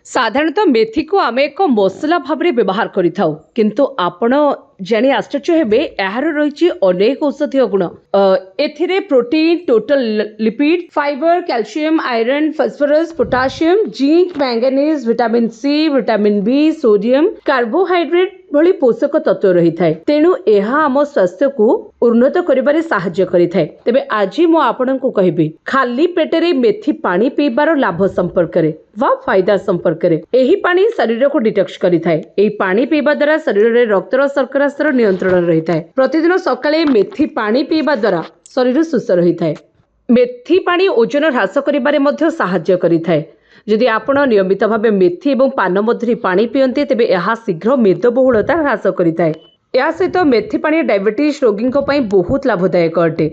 साधारणतः मेथी को आम एक मसला भाव में व्यवहार करिथाउ किंतु आपण जानी आश्चर्य हेबे यार रही अनेक औषधीय गुण एथिरे protein total lipid fibre calcium iron phosphorus potassium zinc manganese vitamin C vitamin B sodium carbohydrate भली पोषक तत्व रही थाए तेणु यह आम स्वास्थ्य को उन्नत करिबारे सहाय्य करिथाए। तेबे आज मु आपनकु कहबी खाली पेटरे मेथी पानी पीबार लाभ संपर्क रे वा फायदा संपर्क रे। एही पानी शरीर को डिटॉक्स करिथाए। एही पानी पीबा द्वारा शरीर रे रक्तर शर्करा स्तर नियंत्रण रही थाए। प्रतिदिन सकाळे मेथी पानी पीबा द्वारा शरीर सुस्थ रही थाए। मेथी पानी ओजन ह्रास करिबारे मध्य सहाय्य करिथाए। जदि आपण नियमित भावे मेथी और पान मधुरी पानी पियंते तेबे यह शीघ्र मेदबहुलता ह्रास करिथाए। या सहित मेथी पानी डायबिटीज रोगी बहुत लाभदायक अटे।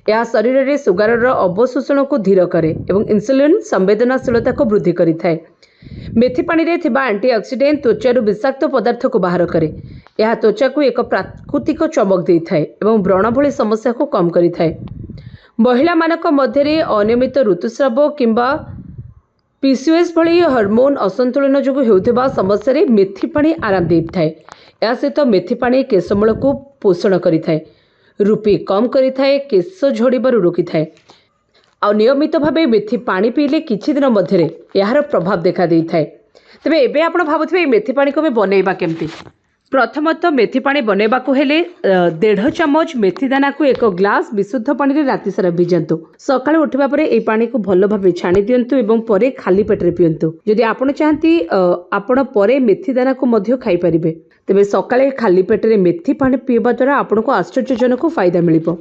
यह शरीर में सुगार अवशोषण को धीर करे और इंसुलिन संवेदनशीलता को वृद्धि करिथाए। मेथी पानी रे थिबा एंटीऑक्सीडेंट त्वचारू विषाक्त पदार्थ को बाहर करे। यह त्वचा को एक प्राकृतिक चमक दे थाए और व्रण भली समस्या को कम करिथाए। महिला मानक मध्य अनियमित ऋतुस्राव किंबा पीसीओएस भली हार्मोन असंतुलन जो होता समस्या रे मेथी पानी आराम दे थाए। या सहित मेथी पानी केशमूल को पोषण करिथाए, रूपी कम करिथाए, केश झड़बारू रोकी थाए। आ नियमित भावे मेथी पानी पीले किछि दिन मध्य यार प्रभाव देखा दे थाए। तेबे एबे आपण भाबुथिबे मेथी पानी को बनैबा केमती। प्रथमतः मेथी पानी बनैबा को हेले 1.5 चम्मच मेथी दाना को एक ग्लास विशुद्ध पानी रे राति सारा भिजंतु। सकाळ उठिबा परे ए पानी को भलो भाबे छाणी दियंतु एवं परे खाली पेट रे पियंतु। जदि आपण चाहंती आपण परे मेथी दाना को मध्य खाई परिबे। तेबे सकाळे खाली पेट रे मेथी पानी पीबा द्वारा आपण को आश्चर्यजनक फायदा मिलिबो।